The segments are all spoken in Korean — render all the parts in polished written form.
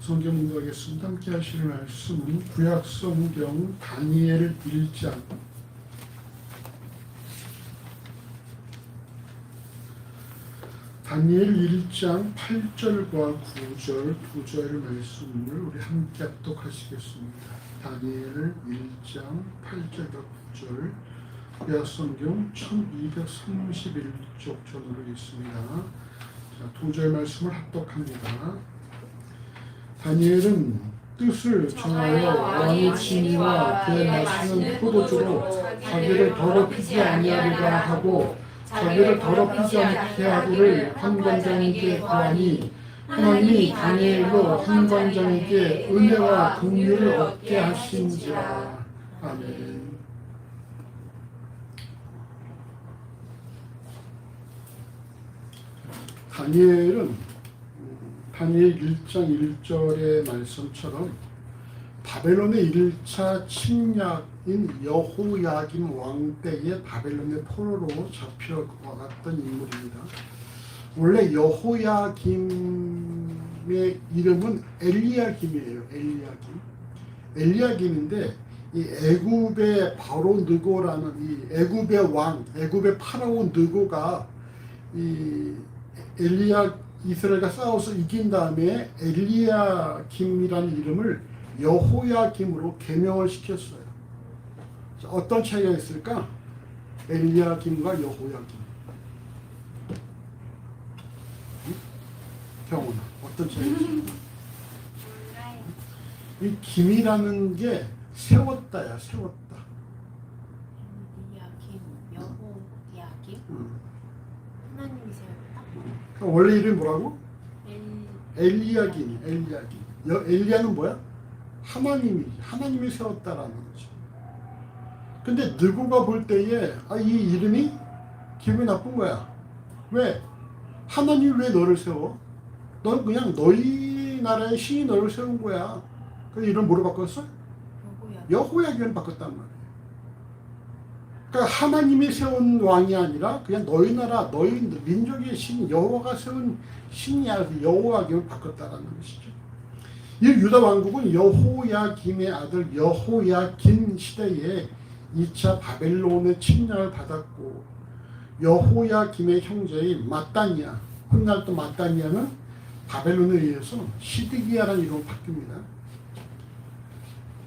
성경 공부하겠습니다. 함께 하실 말씀은 구약 성경 다니엘 1장 다니엘 1장 8절과 9절 말씀을 우리 함께 합독하시겠습니다. 다니엘 1장 8절과 9절 구약 성경 1231쪽 전으로 있습니다. 자, 2절 말씀을 합독합니다. 다니엘은 뜻을 정하여 왕의 진리와 그의 마시는 포도주로 자기를 더럽히지 아니하리라 하고 자기를 더럽히지 않게 하기를 환관장에게 구하니 하나님이 다니엘로 환관장에게 은혜와 긍휼을 얻게 하신지라. 아멘. 다니엘 1장 1절의 말씀처럼 바벨론의 1차 침략인 여호야김 왕 때에 바벨론의 포로로 잡혀왔던 인물입니다. 원래 여호야김의 이름은 엘리야김이에요. 엘리야김인데 이 애굽의 바로 느고라는 이 애굽의 왕, 애굽의 파라오 느고가 이 이스라엘과 싸워서 이긴 다음에 엘리야김이라는 이름을 여호야김으로 개명을 시켰어요. 자, 어떤 차이가 있을까? 엘리야김과 여호야김. 경훈아, 어떤 차이가 있을까? 이 김이라는 게 세웠다야, 세웠다. 여호야김? 하나님이 세웠다? 원래 이름이 뭐라고? 엘리야김. 엘리야는 뭐야? 하나님이지. 하나님이 세웠다라는 거지. 근데 느고가 볼 때에 이 이름이 기분이 나쁜 거야. 왜? 하나님이 왜 너를 세워? 넌 그냥 너희 나라의 신이 너를 세운 거야. 그 이름 뭐로 바꿨어? 여호야김으로 바꿨단 말이야. 그러니까 하나님이 세운 왕이 아니라 그냥 너희 나라, 너희 민족의 신 여호와가 세운 신이야. 여호야김을 바꿨다라는 것이죠. 이 유다 왕국은 여호야김의 아들 여호야김 시대에 2차 바벨론의 침략을 받았고 여호야김의 형제인 마따니아, 훗날 또 마따니아는 바벨론에 의해서 시드기야라는 이름으로 바뀝니다.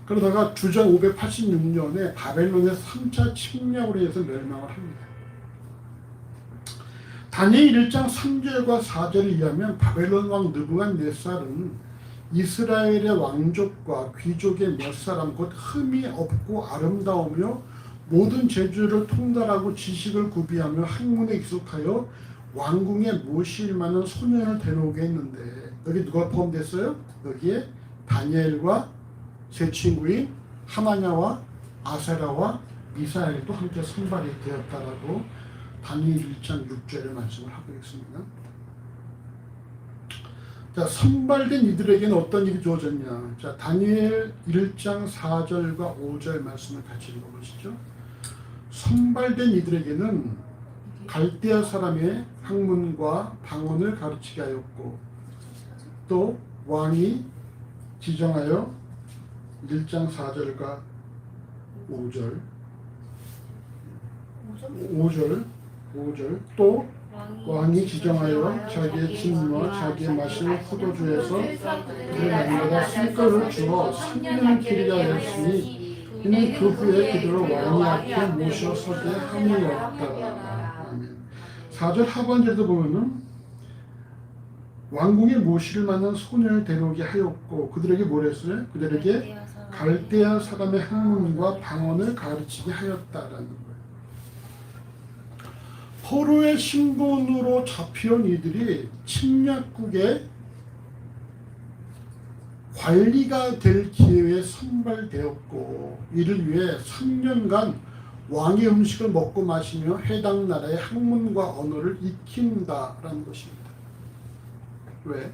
그러다가 주전 586년에 바벨론의 3차 침략으로 해서 멸망을 합니다. 다니엘 1장 3절과 4절에 의하면 바벨론 왕 느부갓네살은 이스라엘의 왕족과 귀족의 몇 사람 곧 흠이 없고 아름다우며 모든 재주를 통달하고 지식을 구비하며 학문에 익숙하여 왕궁에 모실 만한 소년을 데려오게 했는데 여기 누가 포함됐어요? 여기에 다니엘과 세 친구인 하나냐와 아세라와 미사엘도 함께 선발이 되었다라고 다니엘 1장 6절의 말씀을 하고 있습니다. 자, 선발된 이들에게는 어떤 일이 주어졌냐? 자, 다니엘 1장 4절과 5절 말씀을 같이 읽어보시죠. 선발된 이들에게는 갈대아 사람의 학문과 방언을 가르치게 하였고 또 왕이 지정하여 1장 4절과 5절 또 왕이 지정하여 자기의 진리와 자기의 마시는 포도주에서 그들 날마다 술가를 주어 3년을 길게 하였으니 이는 그 후에 그들을 왕이 앞에 모셔 서게 함이었다. 아멘. 4절 하반절도 보면은 왕궁에 모실 만한 소년을 데려오게 하였고 그들에게 뭘 했어요? 그들에게 갈대아 사람의 학문과 방언을 가르치게 하였다라는 거예요. 포로의 신분으로 잡혀온 이들이 침략국의 관리가 될 기회에 선발되었고 이를 위해 3년간 왕의 음식을 먹고 마시며 해당 나라의 학문과 언어를 익힌다라는 것입니다. 왜?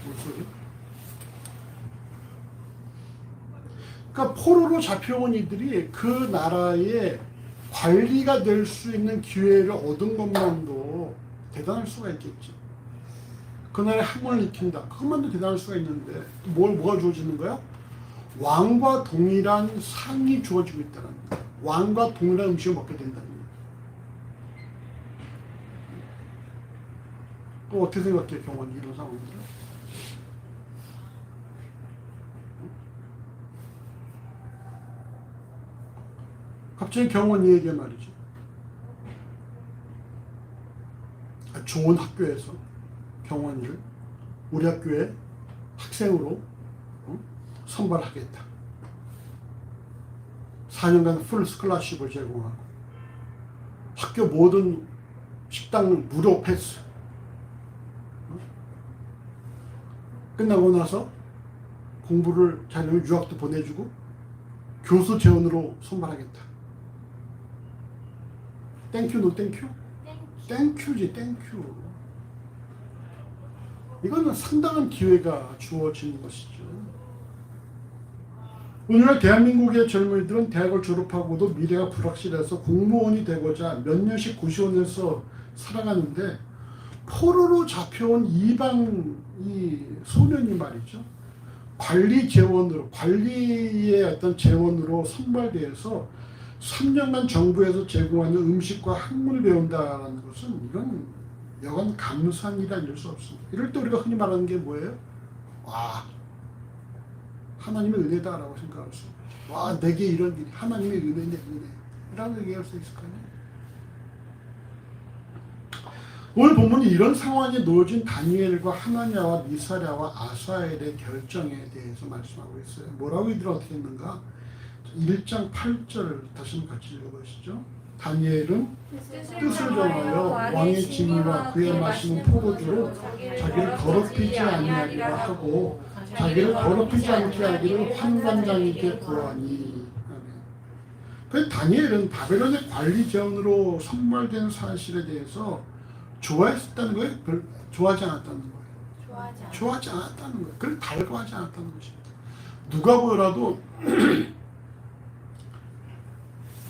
물소리? 그러니까 포로로 잡혀온 이들이 그 나라의 관리가 될 수 있는 기회를 얻은 것만도 대단할 수가 있겠지. 그날의 학문을 익힌다. 그것만도 대단할 수가 있는데 뭐가 주어지는 거야? 왕과 동일한 상이 주어지고 있다는 거야. 왕과 동일한 음식을 먹게 된다는 거야. 그럼 어떻게 생각해, 경원이 이런 상황에서? 갑자기 경원이에게 말이죠. 좋은 학교에서 경원이를 우리 학교에 학생으로 선발하겠다. 4년간 풀 스콜라십을 제공하고 학교 모든 식당 무료 패스. 끝나고 나서 공부를 잘하면 유학도 보내주고 교수 재원으로 선발하겠다. 땡큐 노 땡큐? 땡큐지 땡큐. 이거는 상당한 기회가 주어지는 것이죠. 오늘날 대한민국의 젊은이들은 대학을 졸업하고도 미래가 불확실해서 공무원이 되고자 몇 년씩 고시원에서 살아가는데 포로로 잡혀온 이방 이 소년이 말이죠. 관리의 어떤 재원으로 선발되어서 3년간 정부에서 제공하는 음식과 학문을 배운다는 것은 이건 여간 감사한 일이 아닐 수 없습니다. 이럴 때 우리가 흔히 말하는 게 뭐예요? 와, 하나님의 은혜다라고 생각할 수 있죠. 와, 내게 이런 일이 하나님의 은혜네, 은혜. 라고 얘기할 수 있을 거예요. 오늘 본문이 이런 상황에 놓여진 다니엘과 하나냐와 미사랴와 아사엘의 결정에 대해서 말씀하고 있어요. 뭐라고 이들은 어떻게 했는가? 1장 8절 다시 한번 같이 읽어보시죠. 다니엘은 뜻을 정하여 왕의 진미와 그의 마시는 포도주로 자기를 더럽히지 아니하리라 하고 자기를 더럽히지 않게 하기를 환관장에게 구하니. 그래서 다니엘은 바벨론의 관리 재원으로 선발된 사실에 대해서 좋아했었다는 거예요? 좋아하지 않았다는 거예요? 좋아하지 않았다는 거예요. 그걸 달가워하지 않았다는 것입니다. 누가 보더라도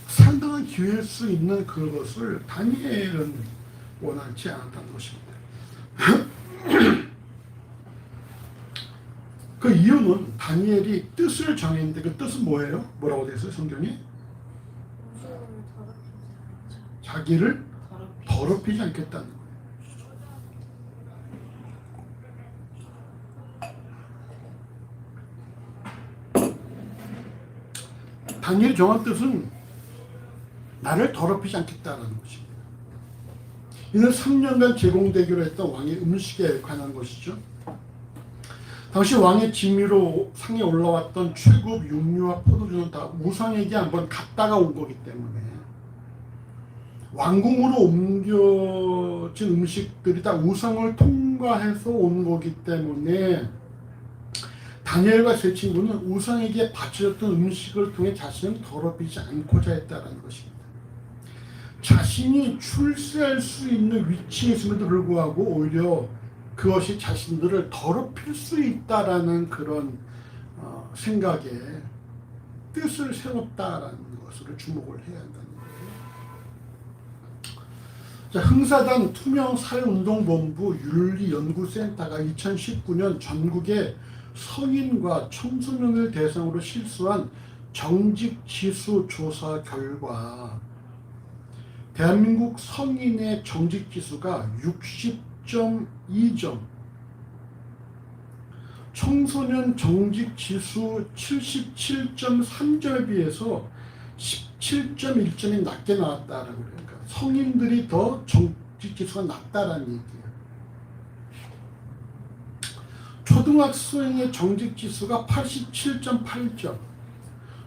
상당한 기회일 수 있는 그것을 다니엘은 원하지 않았다는 것입니다. 그 이유는 다니엘이 뜻을 정했는데 그 뜻은 뭐예요? 뭐라고 되어 있어요? 성경에? 자기를 더럽히지 않겠다는 거예요. 다니엘이 정한 뜻은 나를 더럽히지 않겠다는 것입니다. 이는 3년간 제공되기로 했던 왕의 음식에 관한 것이죠. 당시 왕의 진미로 상에 올라왔던 최고 육류와 포도주는 다 우상에게 한번 갔다가 온 거기 때문에 왕궁으로 옮겨진 음식들이 다 우상을 통과해서 온 거기 때문에 다니엘과 세 친구는 우상에게 바쳐졌던 음식을 통해 자신을 더럽히지 않고자 했다는 것입니다. 자신이 출세할 수 있는 위치에 있음에도 불구하고 오히려 그것이 자신들을 더럽힐 수 있다라는 그런 생각에 뜻을 세웠다라는 것으로 주목을 해야 한다는 거예요. 자, 흥사단 투명사회운동본부 윤리연구센터가 2019년 전국의 성인과 청소년을 대상으로 실시한 정직지수 조사 결과 대한민국 성인의 정직지수가 60.2점, 청소년 정직지수 77.3점에 비해서 17.1점이 낮게 나왔다라고 그래요. 그러니까 성인들이 더 정직지수가 낮다라는 얘기예요. 초등학생의 정직지수가 87.8점,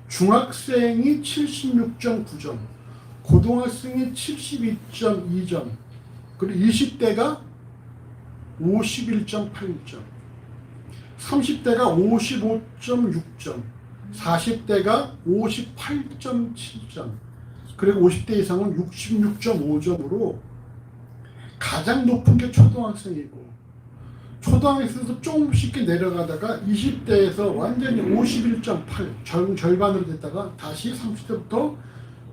중학생이 76.9점, 고등학생이 72.2점, 그리고 20대가 51.8점, 30대가 55.6점, 40대가 58.7점, 그리고 50대 이상은 66.5점으로 가장 높은 게 초등학생이고 초등학생에서 조금씩 내려가다가 20대에서 완전히 51.8 절반으로 됐다가 다시 30대부터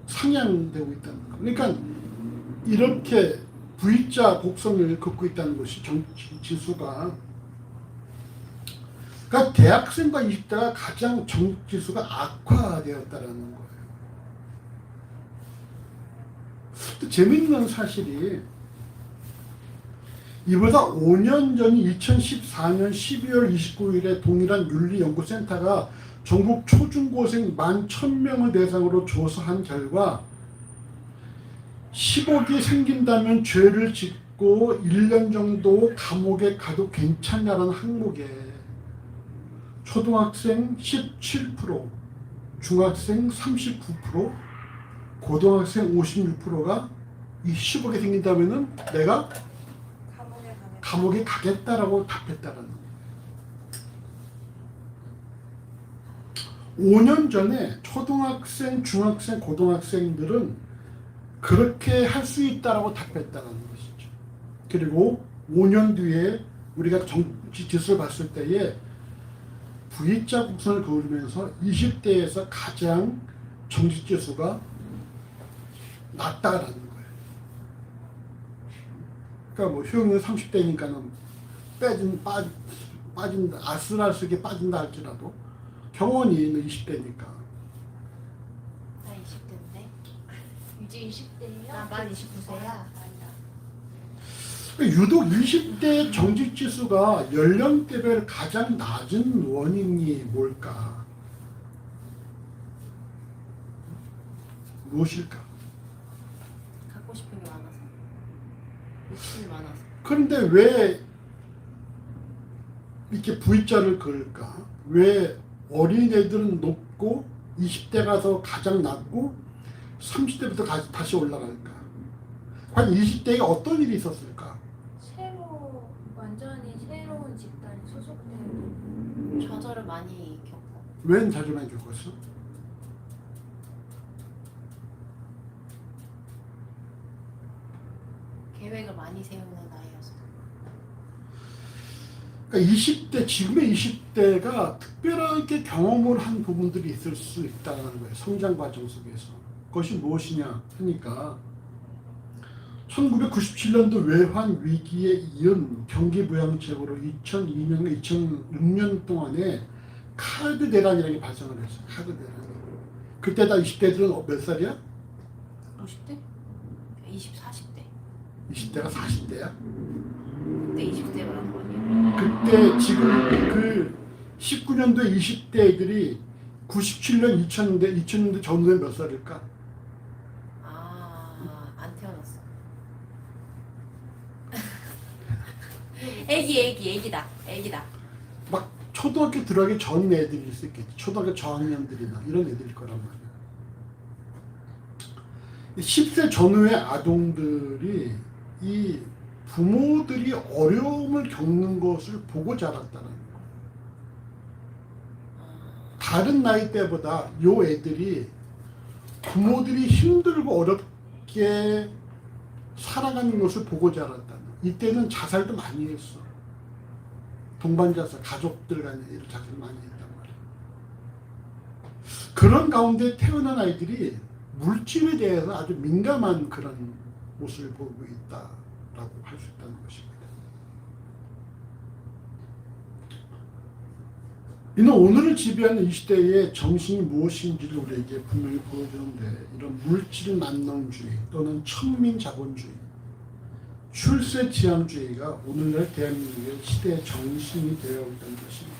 상향되고 있다는 거. 그러니까 이렇게 V자 곡선을 긋고 있다는 것이 정치 지수가. 그러니까 대학생과 20대가 가장 정치 지수가 악화되었다는 거예요. 또 재미있는 사실이 이보다 5년 전인 2014년 12월 29일에 동일한 윤리연구센터가 전국 초중고생 11,000명을 대상으로 조사한 결과 10억이 생긴다면 죄를 짓고 1년 정도 감옥에 가도 괜찮냐라는 항목에 초등학생 17%, 중학생 39%, 고등학생 56%가 이 10억이 생긴다면은 내가 감옥에 가겠다라고 답했다라는 거예요. 5년 전에 초등학생, 중학생, 고등학생들은 그렇게 할 수 있다라고 답했다는 것이죠. 그리고 5년 뒤에 우리가 정치 지수를 봤을 때에 V자 곡선을 그으면서 20대에서 가장 정치 지수가 낮다라는 거예요. 그러니까 뭐 효용은 30대니까는 빠진다, 아슬아슬하게 빠진다 할지라도 경원이 20대니까. 나 20대인데. 이제 20대예요? 나만 29세야. 유독 20대 정직 지수가 연령대별 가장 낮은 원인이 뭘까? 무엇일까? 갖고 싶은 게 많아서. 욕심이 많아서. 그런데 왜 이렇게 V자를 그을까? 왜 어린애들은 높고 20대 가서 가장 낮고 30대부터 다시 올라갈까? 과연 20대에 어떤 일이 있었을까? 완전히 새로운 집단에 소속된 좌절을 많이 겪고. 웬 자주만 겪었어? 계획을 많이 세우는 나이여서. 그러니까 20대, 지금의 20대가 특별하게 경험을 한 부분들이 있을 수 있다는 거예요. 성장 과정 속에서. 그것이 무엇이냐 하니까 1997년도 외환 위기에 이은 경기부양책으로 2002년과 2006년 동안에 카드 대란이라는 게 발생을 했어요. 카드 대란. 그때 다 20대들은 몇 살이야? 50대? 20, 40대. 20대가 40대야? 그때 20대라는 거 아니에요? 그때 지금 그 19년도에 20대 애들이 97년, 2000년대 전후에 몇 살일까? 안 태어났어. 애기다. 막 초등학교 들어가기 전 애들일 수 있겠지. 초등학교 저학년들이나 이런 애들일 거란 말이야. 10세 전후의 아동들이 이 부모들이 어려움을 겪는 것을 보고 자랐다는 거. 다른 나이 때보다 요 애들이 부모들이 힘들고 어렵게 살아가는 것을 보고 자랐다는 거. 이때는 자살도 많이 했어. 동반자살, 가족들 간에 자살 많이 했단 말이야. 그런 가운데 태어난 아이들이 물질에 대해서 아주 민감한 그런 모습을 보고 있다라고 할 수 있다는 것입니다. 이는 오늘을 지배하는 이 시대의 정신이 무엇인지를 우리에게 분명히 보여주는데, 이런 물질 만능주의 또는 천민자본주의, 출세지향주의가 오늘날 대한민국의 시대의 정신이 되어 있다는 것입니다.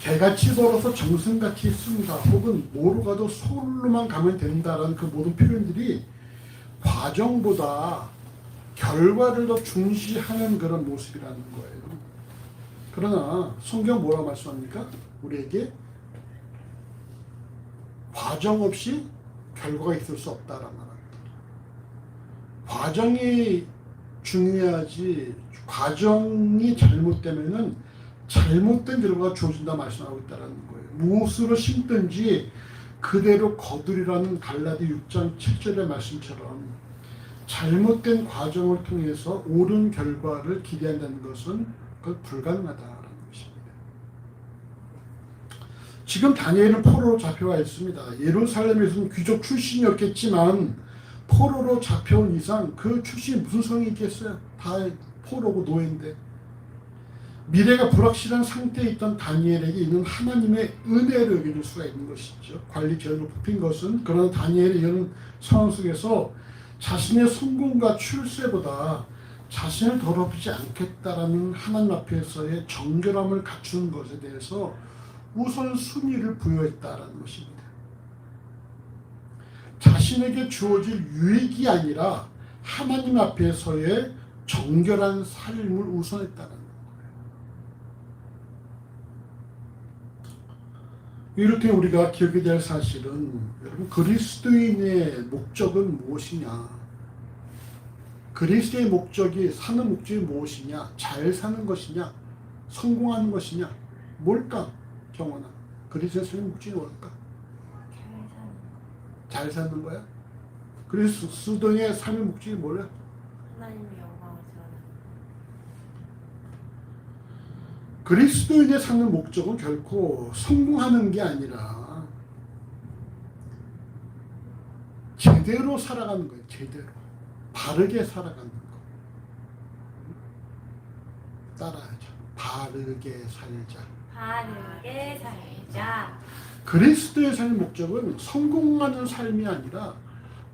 개같이 걸어서 정승같이 쓴다, 혹은 뭐로 가도 서울로만 가면 된다라는 그 모든 표현들이 과정보다 결과를 더 중시하는 그런 모습이라는 거예요. 그러나 성경 뭐라 말씀합니까? 우리에게 과정 없이 결과가 있을 수 없다라는 말합니다. 과정이 중요하지, 과정이 잘못되면은 잘못된 결과가 주어진다 말씀하고 있다는 거예요. 무엇으로 심든지 그대로 거두리라는 갈라디 6장 7절의 말씀처럼 잘못된 과정을 통해서 옳은 결과를 기대한다는 것은 그건 불가능하다라는 것입니다. 지금 다니엘은 포로로 잡혀와 있습니다. 예루살렘에서는 귀족 출신이었겠지만 포로로 잡혀온 이상 그 출신이 무슨 소용이 있겠어요? 다 포로고 노예인데. 미래가 불확실한 상태에 있던 다니엘에게 있는 하나님의 은혜를 여길 수가 있는 것이죠. 관리 계열로 뽑힌 것은 그러나 다니엘이 이런 상황 속에서 자신의 성공과 출세보다 자신을 더럽히지 않겠다라는 하나님 앞에서의 정결함을 갖추는 것에 대해서 우선순위를 부여했다라는 것입니다. 자신에게 주어질 유익이 아니라 하나님 앞에서의 정결한 삶을 우선했다는 거예요. 이렇게 우리가 기억해야 될 사실은 여러분 그리스도인의 목적은 무엇이냐? 그리스도의 목적이 사는 목적이 무엇이냐? 잘 사는 것이냐? 성공하는 것이냐? 뭘까? 경원아, 그리스도의 삶의 목적이 뭘까? 잘 사는 거야? 그리스도인의 삶의 목적이 뭐야? 하나님의 영광을 드러내는. 그리스도인의 삶의 목적은 결코 성공하는 게 아니라 제대로 살아가는 거예요. 제대로. 바르게 살아가는 거. 따라하죠. 바르게 살자. 바르게 살자. 그리스도의 삶의 목적은 성공하는 삶이 아니라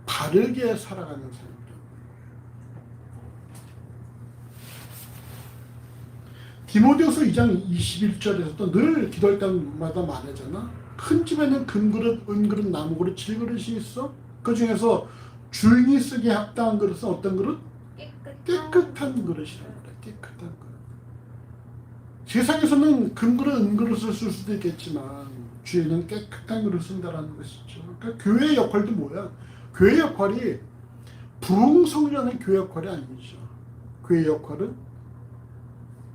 바르게 살아가는 삶이에요. 디모데후서 2장 21절에서도 늘 기도할 때마다 말하잖아. 큰 집에는 금그릇, 은그릇, 나무그릇, 질그릇이 있어. 그 중에서 주인이 쓰기에 합당한 그릇은 어떤 그릇? 깨끗한 그릇이라고 그래. 깨끗한 그릇. 세상에서는 금그릇, 은그릇을 쓸 수도 있겠지만 주인은 깨끗한 그릇을 쓴다라는 것이죠. 그러니까 교회의 역할도 뭐야? 교회의 역할이 부흥성전의 교회 역할이 아니죠. 교회의 역할은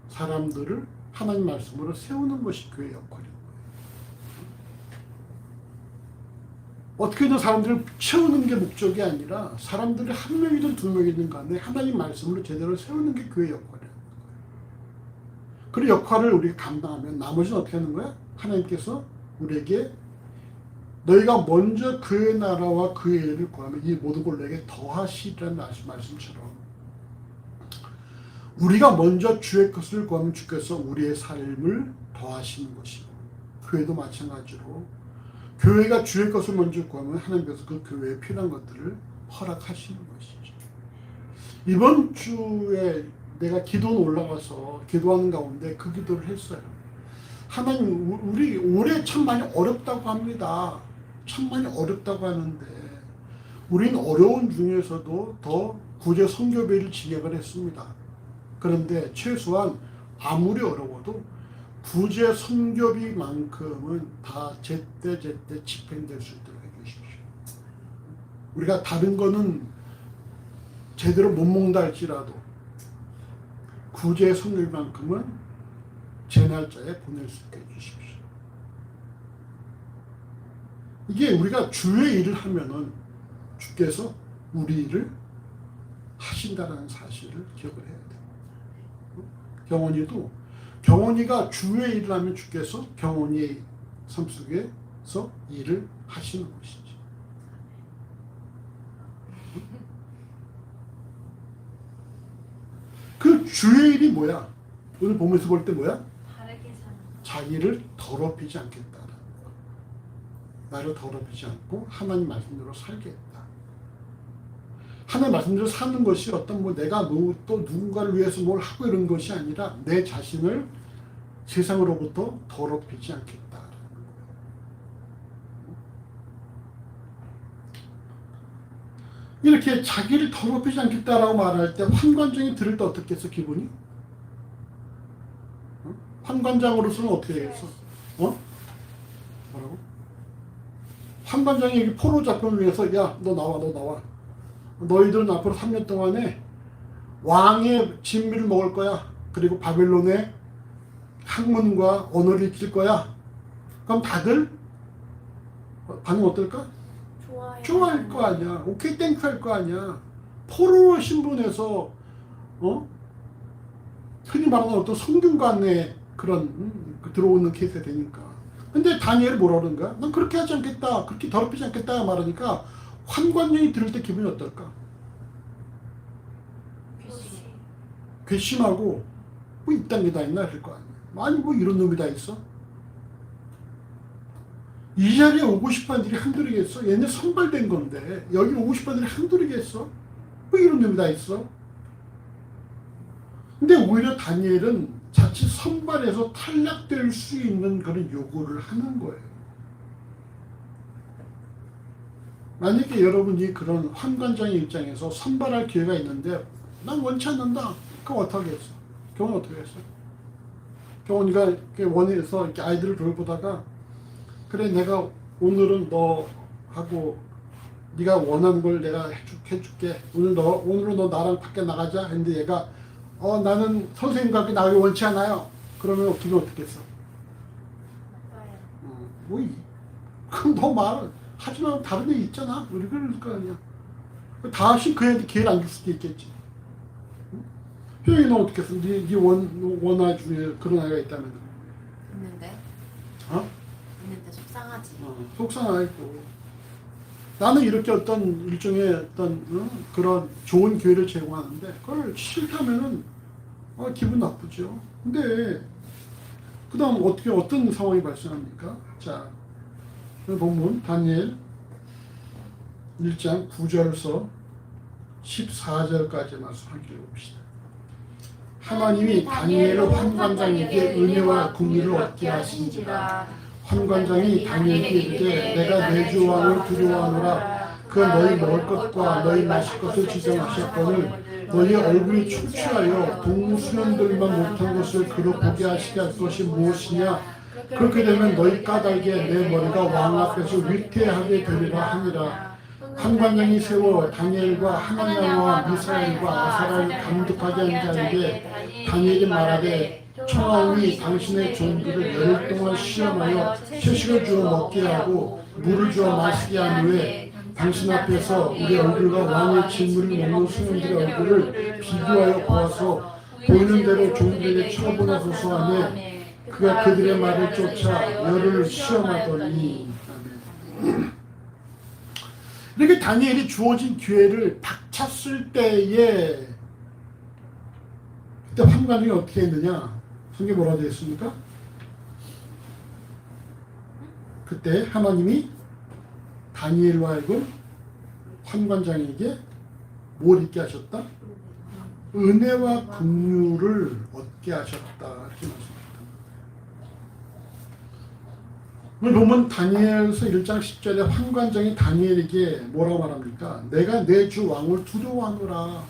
사람들을 하나님 말씀으로 세우는 것이 교회의 역할이에요. 어떻게든 사람들을 채우는 게 목적이 아니라 사람들이 한 명이든 두 명이든 간에 하나님 말씀으로 제대로 세우는 게 교회의 역할이에요. 그 역할을 우리가 감당하면 나머지는 어떻게 하는 거야? 하나님께서 우리에게 너희가 먼저 그의 나라와 그의 일을 구하면 이 모든 걸 내게 더하시리라는 말씀처럼 우리가 먼저 주의 것을 구하면 주께서 우리의 삶을 더하시는 것이고 교회도 마찬가지로 교회가 주의 것을 먼저 구하면 하나님께서 그 교회에 필요한 것들을 허락하시는 것이죠. 이번 주에 내가 기도는 올라가서 기도하는 가운데 그 기도를 했어요. 하나님, 우리 올해 참 많이 어렵다고 합니다. 참 많이 어렵다고 하는데 우리는 어려운 중에서도 더 구제 선교비를 진행을 했습니다. 그런데 최소한 아무리 어려워도 구제 선교비만큼은 다 제때 집행될 수 있도록 해주십시오. 우리가 다른 거는 제대로 못 먹는다 할지라도 구제 선교비만큼은 제 날짜에 보낼 수 있게 해주십시오. 이게 우리가 주의 일을 하면은 주께서 우리 일을 하신다는 사실을 기억을 해야 돼요. 경원이가 주의 일을 하면 주께서 경원이의 삶 속에서 일을 하시는 것이죠. 그 주의 일이 뭐야? 오늘 보면서 볼 때 뭐야? 바르게 사는 자기를 더럽히지 않겠다. 나를 더럽히지 않고 하나님 말씀대로 살겠다. 하나님 말씀대로 사는 것이 어떤 내가 또 누군가를 위해서 뭘 하고 이런 것이 아니라 내 자신을 세상으로부터 더럽히지 않겠다. 이렇게 자기를 더럽히지 않겠다라고 말할 때 환관장이 들을 때 어떻겠어 기분이? 환관장으로서는 어떻게 되겠어? 뭐라고? 환관장이 여기 포로 잡혀를 위해서 야 너 나와 너희들은 앞으로 3년 동안에 왕의 진미를 먹을 거야. 그리고 바벨론의 학문과 언어를 익힐 거야. 그럼 다들 반응 어떨까? 좋아할 거 아니야. 오케이 땡큐 할 거 아니야. 포로 신분에서 흔히 말하는 어떤 성균관의 그런 들어오는 케이스가 되니까. 근데 다니엘이 뭐라 그러는 거야? 난 그렇게 하지 않겠다. 그렇게 더럽히지 않겠다 말하니까 환관령이 들을 때 기분이 어떨까? 귀신. 괘씸하고 뭐 이딴 게 다 있나 그럴 거 아니야. 아니 뭐 이런 놈이 다 있어? 이 자리에 오고 싶어하는 일이 한둘이겠어? 얘네 선발된 건데 여기 오고 싶어하는 일이 한둘이겠어? 뭐 이런 놈이 다 있어? 근데 오히려 다니엘은 자칫 선발해서 탈락될 수 있는 그런 요구를 하는 거예요. 만약에 여러분이 그런 환관장의 입장에서 선발할 기회가 있는데 난 원치 않는다. 그럼 어떻게 했어? 경훈 어떻게 했어? 경훈이가 원에서 이렇게 아이들을 돌보다가 그래 내가 오늘은 너하고 네가 원하는 걸 내가 해줄게. 오늘은 너 나랑 밖에 나가자. 했는데 얘가 나는 선생님과 함께 나가기 원치 않아요. 그러면 어떻게 했어? 그럼 너 말 하지 말고 다른 애 있잖아. 우리 그럴 거 아니야. 다시 그 애한테 기회를 안 줄 수도 있겠지. 효영이 너 어떻게 했어? 네 원아 중에 그런 아이가 있다면. 있는데 있는데 속상하지. 속상하고. 나는 이렇게 어떤 일종의 그런 좋은 기회를 제공하는데 그걸 싫다면은 기분 나쁘죠. 근데 그 다음 어떤 상황이 발생합니까? 자, 본문 다니엘 1장 9절에서 14절까지 말씀 함께 읽어봅시다. 하나님이 다니엘의 환관장에게 은혜와 긍휼을 얻게 하신지라. 환관장이 다니엘에게 이르되 내가 내 주 왕을 두려워하노라. 그 너희 먹을 것과 너희 마실 것을 지정하셨거늘 너희 얼굴이 초췌하여 동수년들만 못한 것을 그로 보게 하시게 할 것이 무엇이냐. 그렇게 되면 너희 까닭에 내 머리가 왕 앞에서 위태하게 되리라 하니라. 환관장이 세워 다니엘과 하나냐와 미사엘과 아사라를 감독하게 한 자에게 다니엘이 말하되 청하오니 당신의 종들을 열흘 동안 시험하여 채식을 주어 먹게 하고 물을 주어 마시게 한 후에 당신 앞에서 우리 얼굴과 왕의 질문을 먹는 수녀들의 얼굴을 비교하여 보아서 보이는 대로 종들에게 처분하소서 하며 그가 그들의 말을 쫓아 열흘을 시험하더니. 이렇게 다니엘이 주어진 기회를 닥쳤을 때에 그때 환관이 어떻게 했느냐? 성경에 뭐라고 되어 있습니까? 그때 하나님이 다니엘과 하여금 환관장에게 뭘 있게 하셨다? 은혜와 긍휼을 얻게 하셨다. 이렇게 말씀합니다. 오늘 보면 다니엘서 1장 10절에 환관장이 다니엘에게 뭐라고 말합니까? 내가 내 주 왕을 두려워하노라.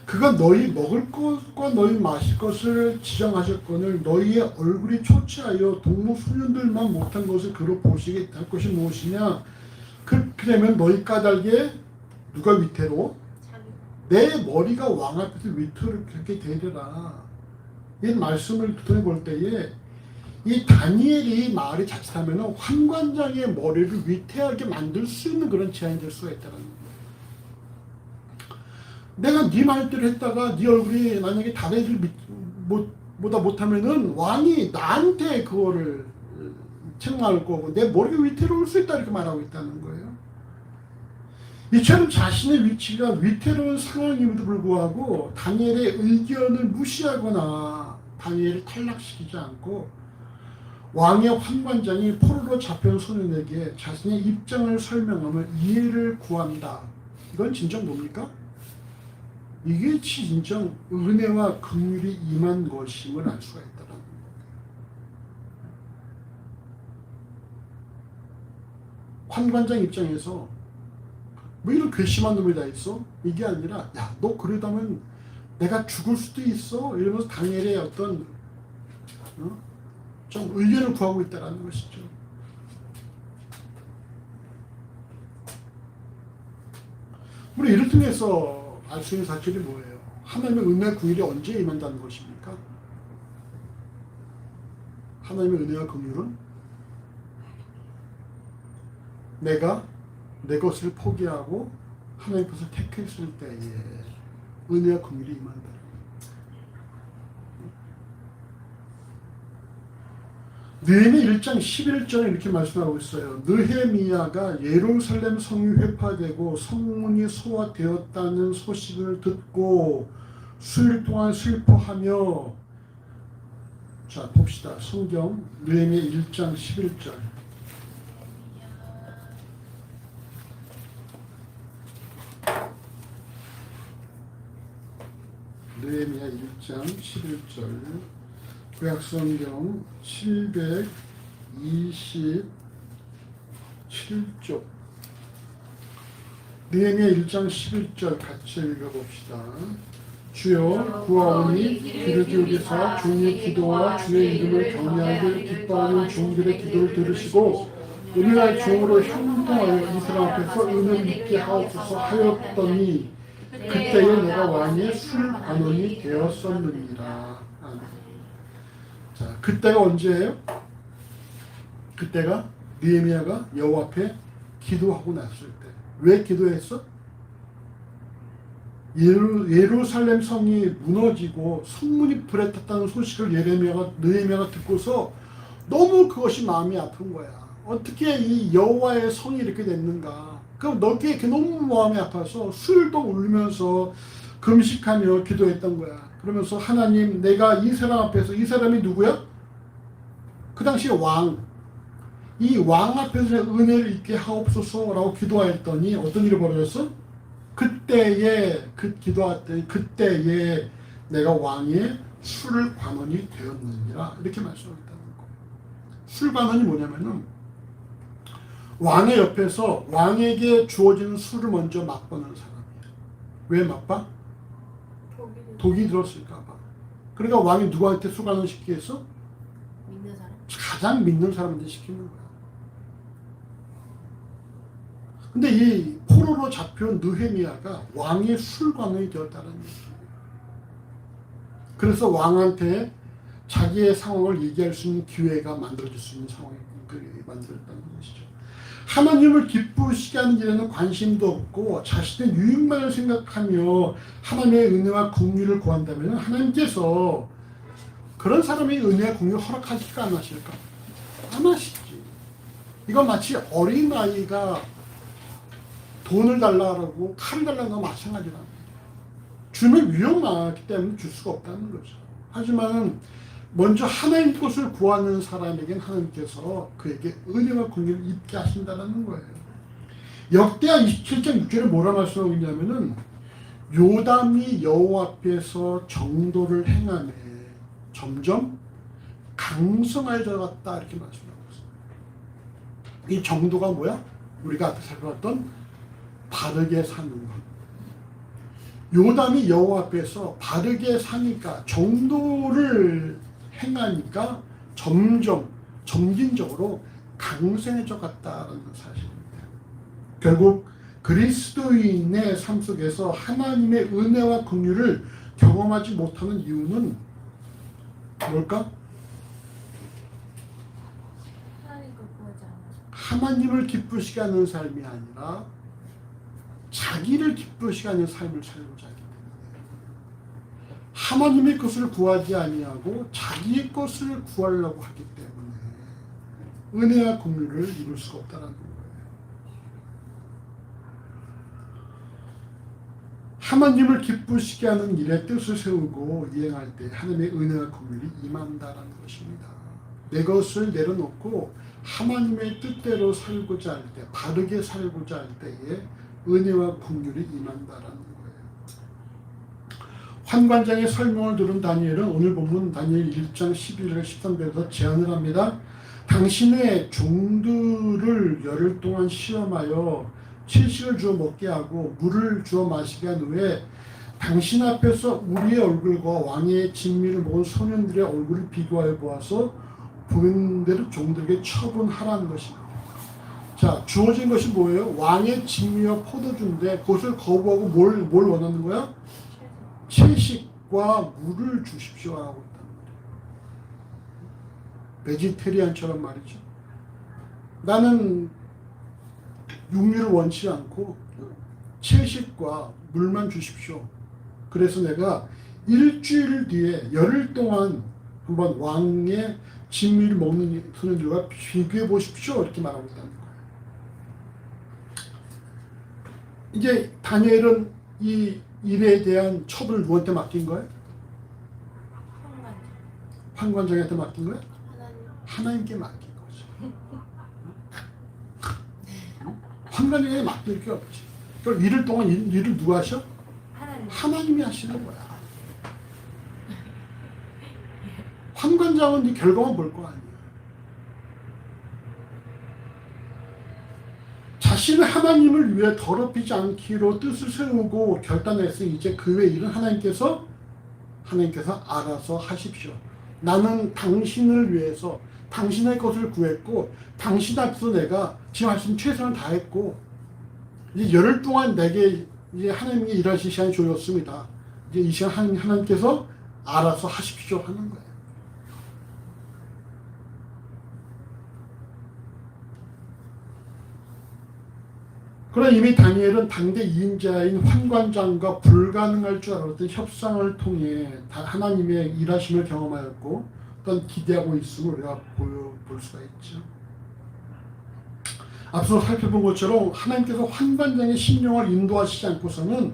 그가 너희 먹을 것과 너희 마실 것을 지정하셨거늘 너희의 얼굴이 초췌하여 동무소년들만 못한 것을 그로 보시게 할 것이 무엇이냐. 그렇게 되면 너희 까닭에 누가 위태로? 내 머리가 왕 앞에서 위태롭게 되리라. 이 말씀을 볼 때에 이 다니엘이 말이 자칫하면 환관장의 머리를 위태하게 만들 수 있는 그런 제한이 될 수가 있다는 거예요. 내가 네 말대로 했다가 네 얼굴이 만약에 다른 애들 보다 못하면은 왕이 나한테 그거를 책망할 거고 내 머리가 위태로울 수 있다 이렇게 말하고 있다는 거예요. 이처럼 자신의 위치가 위태로운 상황임에도 불구하고 다니엘의 의견을 무시하거나 다니엘을 탈락시키지 않고 왕의 환관장이 포로로 잡혀온 소년에게 자신의 입장을 설명하며 이해를 구한다. 이건 진정 뭡니까? 이게 진정 은혜와 긍휼이 임한 것임을 알 수가 있다는 거예요. 환관장 입장에서 뭐 이런 괘씸한 놈이 다 있어? 이게 아니라 야, 너 그러다면 내가 죽을 수도 있어? 이러면서 다니엘의 어떤 좀 의견을 구하고 있다는 것이죠. 우리 이를 통해서 알 수 있는 사실이 뭐예요? 하나님의 은혜와 긍휼이 언제 임한다는 것입니까? 하나님의 은혜와 긍휼은 내가 내 것을 포기하고 하나님 것을 택했을 때에 은혜와 긍휼이 임한다. 느헤미야 1장 11절에 이렇게 말씀하고 있어요. 느헤미야가 예루살렘 성이 회파되고 성문이 소화되었다는 소식을 듣고 수일 동안 슬퍼하며, 자 봅시다. 성경 느헤미야 1장 11절. 느헤미야 1장 11절. 구약성경 727쪽. 느헤미야 1장 11절 같이 읽어봅시다. 주여 구하오니 귀를 기울이사 주의 기도와 주의 이름을 경외하기를 기뻐하는 종들의 기도를 들으시고 은혜의 종으로 형통하여 이스라엘 앞에서 은혜를 입게 하옵소서 하였더니 그때에 내가 왕의 술관원이 되었었느니라. 아멘. 자, 그때가 언제예요? 그때가 느헤미야가 여호와 앞에 기도하고 났을 때. 왜 기도했어? 예루살렘 성이 무너지고 성문이 불에 탔다는 소식을 느헤미야가 듣고서 너무 그것이 마음이 아픈 거야. 어떻게 이 여호와의 성이 이렇게 됐는가? 그럼 너게 너무 마음이 아파서 술도 울면서 금식하며 기도했던 거야. 그러면서 하나님, 내가 이 사람 앞에서, 이 사람이 누구야? 그 당시에 왕. 이 왕 앞에서 은혜를 입게 하옵소서라고 기도했더니 어떤 일이 벌어졌어? 그때에 내가 왕의 술관원이 되었느니라. 이렇게 말씀했다는 거. 술관원이 뭐냐면은 왕의 옆에서 왕에게 주어지는 술을 먼저 맛보는 사람이야. 왜 맛봐? 독이 들었을까 봐. 그러니까 왕이 누구한테 술관원 시키겠어? 믿는 사람? 가장 믿는 사람한테 시키는 거야. 근데 이 포로로 잡혀온 느헤미야가 왕의 술관원이 되었다는 얘기예요. 그래서 왕한테 자기의 상황을 얘기할 수 있는 기회가 만들어질 수 있는 상황이 만들어졌다는 것이죠. 하나님을 기쁘시게 하는 일에는 관심도 없고 자신의 유익만을 생각하며 하나님의 은혜와 긍휼을 구한다면 하나님께서 그런 사람의 은혜와 긍휼을 허락하실까 안 하실까? 안 하시지. 이건 마치 어린아이가 돈을 달라고 칼을 달라는 거 마찬가지라. 주면 위험하기 때문에 줄 수가 없다는 거죠. 하지만 먼저 하나님 것을 구하는 사람에겐 하나님께서 그에게 은혜와 긍휼을 입게 하신다는 거예요. 역대하 27장 6절에 뭐라 말씀하고 있냐면은 요담이 여호와 앞에서 정도를 행하며 점점 강성해져갔다 이렇게 말씀하고 있어요. 이 정도가 뭐야? 우리가 앞에 살펴봤던 바르게 사는 것. 요담이 여호와 앞에서 바르게 사니까 정도를 행하니까 점점 점진적으로 강성해져 갔다는 사실입니다. 결국 그리스도인의 삶 속에서 하나님의 은혜와 긍휼을 경험하지 못하는 이유는 뭘까? 하나님을 기쁘시게 하는 삶이 아니라 자기를 기쁘시게 하는 삶을 살고자 하기 때문에 하나님의 것을 구하지 아니하고 자기의 것을 구하려고 하기 때문에 은혜와 긍휼을 이룰 수가 없다는 거예요. 하나님을 기쁘시게 하는 일에 뜻을 세우고 이행할 때 하나님의 은혜와 긍휼이 임한다는 것입니다. 내 것을 내려놓고 하나님의 뜻대로 살고자 할 때, 바르게 살고자 할 때에 은혜와 긍휼이 임한다라는 거예요. 환관장의 설명을 들은 다니엘은 오늘 본문 다니엘 1장 11절 13절에서 제안을 합니다. 당신의 종들을 열흘 동안 시험하여 채식을 주어 먹게 하고 물을 주어 마시게 한 후에 당신 앞에서 우리의 얼굴과 왕의 진미를 먹은 소년들의 얼굴을 비교하여 보아서 보이는 대로 종들에게 처분하라는 것입니다. 자, 주어진 것이 뭐예요? 왕의 진미와 포도주인데 그것을 거부하고 뭘 원하는 거야? 채식과 물을 주십시오 하고 있다는 거예요. 베지테리안처럼 말이죠. 나는 육류를 원치 않고 채식과 물만 주십시오. 그래서 내가 일주일 뒤에 열흘 동안 한번 왕의 진미를 먹는 소년들과 비교해 보십시오. 이렇게 말하고 있다는 거예요. 이제 다니엘은 이 일에 대한 처분을 누구한테 맡긴 거예요? 판관장한테 맡긴 거예요? 하나님께 맡긴 거죠. 판관장에게 맡길 게 없지. 그럼 일을 동안 일을 누가 하셔? 하나님이 하시는 거야. 판관장은 네 결과만 볼 거 아니야. 자신은 하나님을 위해 더럽히지 않기로 뜻을 세우고 결단했으니 이제 그 외 일은 하나님께서 알아서 하십시오. 나는 당신을 위해서 당신의 것을 구했고 당신 앞에서 내가 지금 할 수 있는 최선을 다했고 이제 열흘 동안 내게 이제 하나님이 일하실 시간이 주어졌습니다. 이제 이 시간 하나님께서 알아서 하십시오 하는 거예요. 그러나 이미 다니엘은 당대 2인자인 환관장과 불가능할 줄 알았던 협상을 통해 하나님의 일하심을 경험하였고 또한 기대하고 있음을 우리가 볼 수가 있죠. 앞서 살펴본 것처럼 하나님께서 환관장의 심령을 인도하시지 않고서는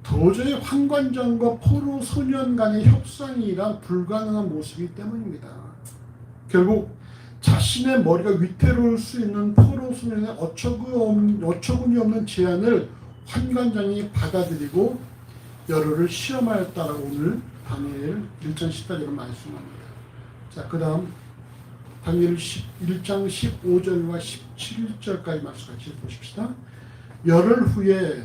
도저히 환관장과 포로 소년 간의 협상이란 불가능한 모습이기 때문입니다. 결국 자신의 머리가 위태로울 수 있는 포로 소년의 어처구니 없는 제안을 환관장이 받아들이고 열흘을 시험하였다라고 오늘 다니엘 1장 14절을 말씀합니다. 자, 그 다음 다니엘 1장 15절과 17절까지 말씀 같이 보십시다. 열흘 후에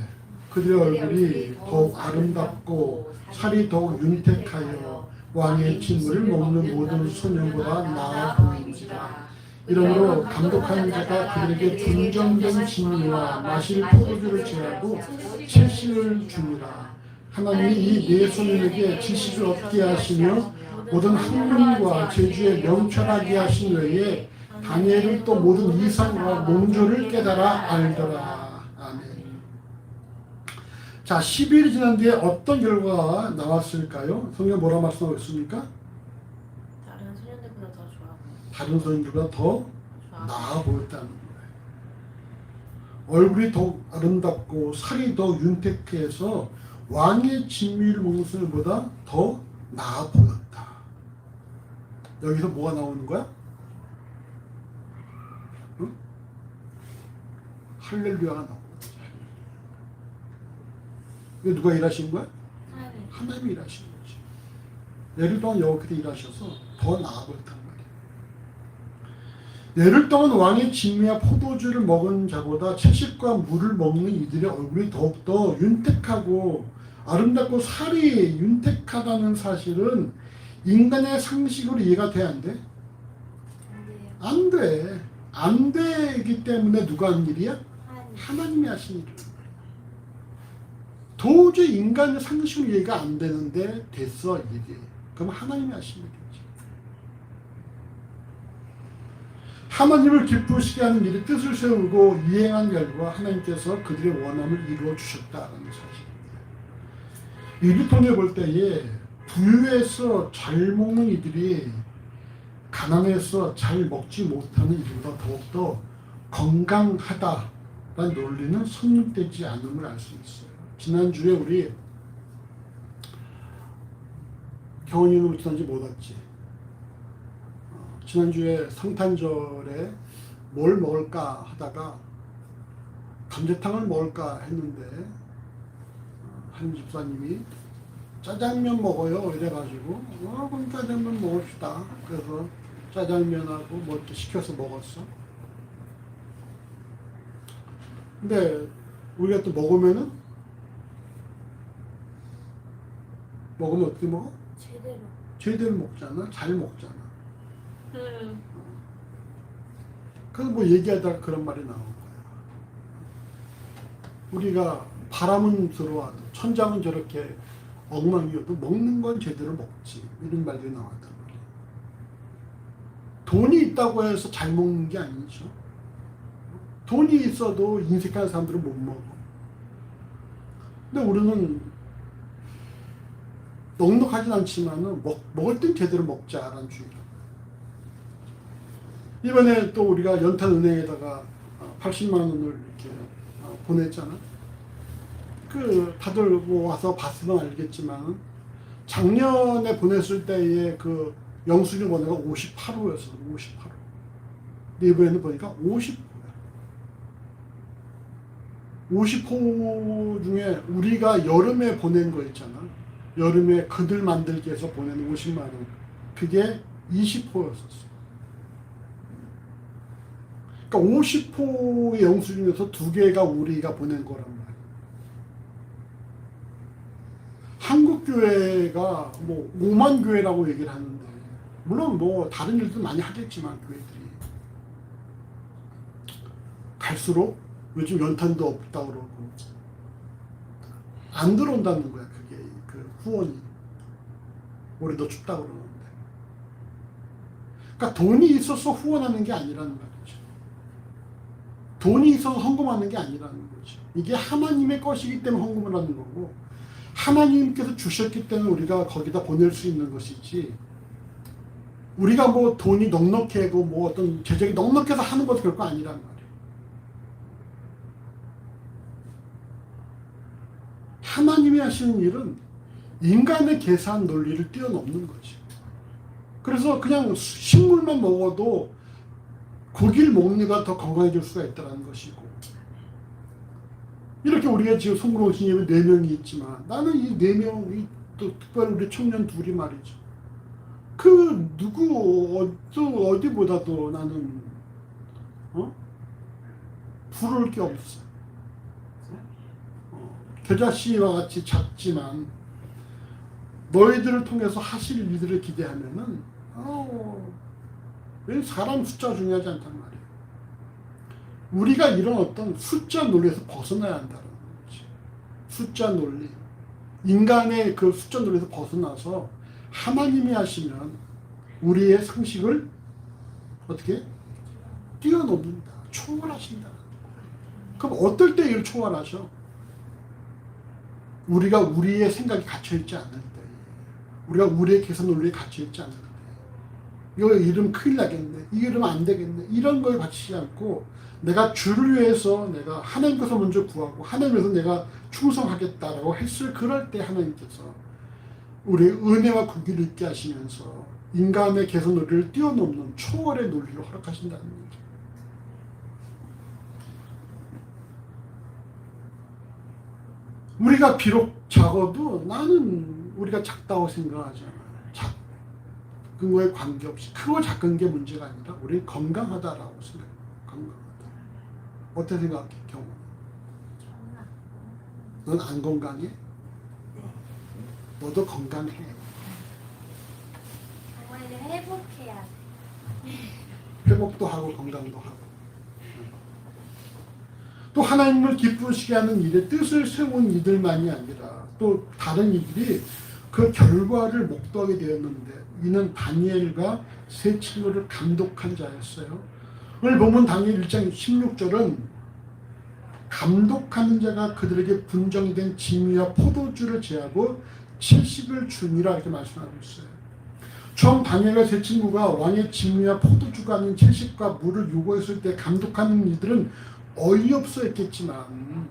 그들의 얼굴이 더욱 아름답고 살이 더욱 윤택하여 왕의 진물을 먹는 모든 소년보다 나아 보인지라. 이러므로 감독하는 자가 그들에게 분정된 진미와 마실 포도주를 제하고 채식을 주니라. 하나님이 이 네 소년에게 지식을 얻게 하시며 모든 학문과 제주에 명철하게 하신 외에 다니엘은 또 모든 이상과 몽조를 깨달아 알더라. 아멘. 자, 10일이 지난 뒤에 어떤 결과가 나왔을까요? 성경 뭐라 말씀하고 있습니까? 다른 소년들보다 더 좋아 보여. 다른 소년들보다 더 나아 보였다는 거예요. 얼굴이 더 아름답고 살이 더 윤택해서 왕의 진미를 먹는 소년보다 더 나아 보였다. 여기서 뭐가 나오는 거야? 응? 할렐루야가 나오는 거지. 이거 누가 일하신 거야? 하나님이 일하신 거지. 열흘 동안 여호와께서 일하셔서 더 나아 보였단 말이야. 열흘 동안 왕의 진미와 포도주를 먹은 자보다 채식과 물을 먹는 이들의 얼굴이 더욱더 윤택하고 아름답고 살이 윤택하다는 사실은 인간의 상식으로 이해가 돼, 안 돼? 안 돼. 안 되기 때문에 누가 한 일이야? 하나님이 하신 일이야. 도저히 인간의 상식으로 이해가 안 되는데 됐어, 일이. 그럼 하나님이 하신 일이지. 하나님을 기쁘시게 하는 일에 뜻을 세우고 이행한 결과 하나님께서 그들의 원함을 이루어 주셨다는 사실입니다. 이를 통해 볼 때에 부유해서 잘 먹는 이들이 가난해서 잘 먹지 못하는 이들보다 더욱더 건강하다라는 논리는 성립되지 않음을 알 수 있어요. 지난주에 우리 경원이는 지난주 못 왔지. 지난주에 성탄절에 뭘 먹을까 하다가 감자탕을 먹을까 했는데 한 집사님이 짜장면 먹어요 이래가지고 그럼 짜장면 먹읍시다. 그래서 짜장면하고 뭐 이렇게 시켜서 먹었어. 근데 우리가 또 먹으면 어떻게 먹어? 제대로 먹잖아. 잘 먹잖아. 그래서 뭐 얘기하다가 그런 말이 나온 거야. 우리가 바람은 들어와도 천장은 저렇게 엉망이어도 먹는 건 제대로 먹지. 이런 말들이 나왔단 말이야. 돈이 있다고 해서 잘 먹는 게 아니죠. 돈이 있어도 인색한 사람들은 못 먹어. 근데 우리는 넉넉하진 않지만은 먹을 땐 제대로 먹자라는 주의라. 이번에 또 우리가 연탄은행에다가 80만 원을 이렇게 보냈잖아. 그 다들 뭐 와서 봤으면 알겠지만 작년에 보냈을 때의 그 영수증 번호가 58호였어. 58호. 근데 이번에는 보니까 50호야. 50호 중에 우리가 여름에 보낸 거 있잖아. 여름에 그들 만들기 해서 보낸 50만 원. 그게 20호였었어. 그러니까 50호의 영수증에서 2개가 우리가 보낸 거란 말이야. 한국교회가 뭐 5만 교회라고 얘기를 하는데, 물론 뭐 다른 일도 많이 하겠지만 교회들이 갈수록 요즘 연탄도 없다 그러고 안 들어온다는 거야. 그게 그 후원이 올해도 춥다 그러는데, 그러니까 돈이 있어서 후원하는 게 아니라는 말이죠. 돈이 있어서 헌금하는 게 아니라는 거죠. 이게 하나님의 것이기 때문에 헌금을 하는 거고, 하나님께서 주셨기 때문에 우리가 거기다 보낼 수 있는 것이지, 우리가 뭐 돈이 넉넉하고 뭐 어떤 재정이 넉넉해서 하는 것도 결코 아니란 말이에요. 하나님이 하시는 일은 인간의 계산 논리를 뛰어넘는 거지. 그래서 그냥 식물만 먹어도 고기를 먹는 게 더 건강해질 수가 있다는 것이고, 이렇게 우리가 지금 송구로 기념이 4명이 있지만, 나는 이 4명이 또 특별히 우리 청년 둘이 말이죠. 그 누구 어디보다도 나는 부러울 게 없어. 겨자 씨와 같이 작지만 너희들을 통해서 하실 일들을 기대하면은 왜 사람 숫자 중요하지 않단 말이에요. 우리가 이런 어떤 숫자 논리에서 벗어나야 한다는 거지. 숫자 논리, 인간의 그 숫자 논리에서 벗어나서 하나님이 하시면 우리의 상식을 어떻게 뛰어넘는다, 초월하신다. 그럼 어떨 때 이걸 초월하셔? 우리가 우리의 생각이 갇혀있지 않을 때, 우리가 우리의 계산 논리에 갇혀있지 않을 때, 이거 이러면 큰일 나겠네, 이러면 안 되겠네, 이런 거에 갇히지 않고, 내가 주를 위해서 내가 하나님께서 먼저 구하고 하나님께서 내가 충성하겠다라고 했을 그럴 때 하나님께서 우리의 은혜와 긍휼을 있게 하시면서 인간의 계산 논리를 뛰어넘는 초월의 논리를 허락하신다는 거죠. 우리가 비록 작아도 나는 우리가 작다고 생각하잖아. 작은 거에 관계없이 크고 작은 게 문제가 아니라 우리 건강하다라고 생각해. 건강하다. 어떻게 생각해, 경호? 넌 안 건강해? 너도 건강해. 정말 이제 회복해야 돼. 회복도 하고 건강도 하고. 또 하나님을 기쁘시게 하는 일에 뜻을 세운 이들만이 아니라 또 다른 이들이 그 결과를 목도하게 되었는데, 이는 다니엘과 세 친구를 감독한 자였어요. 오늘 보면 다니엘 1장 16절은 감독하는 자가 그들에게 분정이 된 진미와 포도주를 제하고 채식을 주니라 이렇게 말씀하고 있어요. 처음 다니엘과 세 친구가 왕의 진미와 포도주가 아닌 채식과 물을 요구했을 때 감독하는 이들은 어이없어 했겠지만,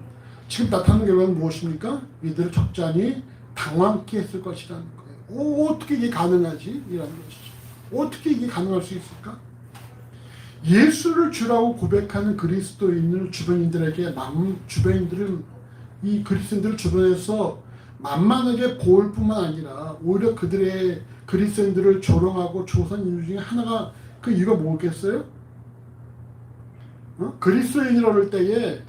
지금 나타나는 결과는 무엇입니까? 이들을 적잖이 당황케 했을 것이라는 거예요. 어떻게 이게 가능하지? 이라는 것이죠. 어떻게 이게 가능할 수 있을까? 예수를 주라고 고백하는 그리스도인을 주변인들에게 주변인들은 이 그리스도인들을 주변에서 만만하게 볼 뿐만 아니라 오히려 그들의 그리스도인들을 조롱하고 조선 이유 중에 하나가, 그 이유가 뭐겠어요? 그리스도인이라고 할 때에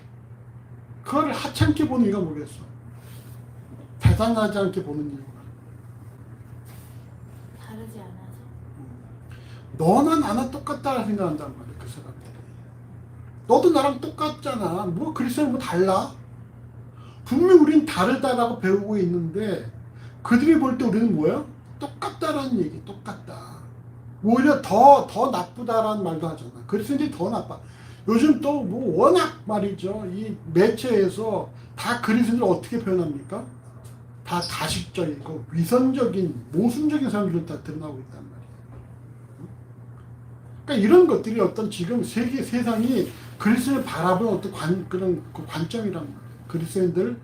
그걸 하찮게 보는 이유가 뭐겠어? 대단하지 않게 보는 이유가. 다르지 않아서. 너나 나나 똑같다 생각한단 말이야, 그 사람들이. 너도 나랑 똑같잖아. 뭐 그리스도인 뭐 달라? 분명 우린 다르다라고 배우고 있는데, 그들이 볼 때 우리는 뭐야? 똑같다라는 얘기, 똑같다. 오히려 더 나쁘다라는 말도 하잖아. 그리스도인들이 더 나빠. 요즘 또 뭐 워낙 말이죠. 이 매체에서 다 그리스도인을 어떻게 표현합니까? 다 가식적이고 위선적인, 모순적인 사람들이 다 드러나고 있단 말이에요. 그러니까 이런 것들이 어떤 지금 세상이 그리스도를 바라보는 어떤 그런 그 관점이란 말이에요. 그리스도인들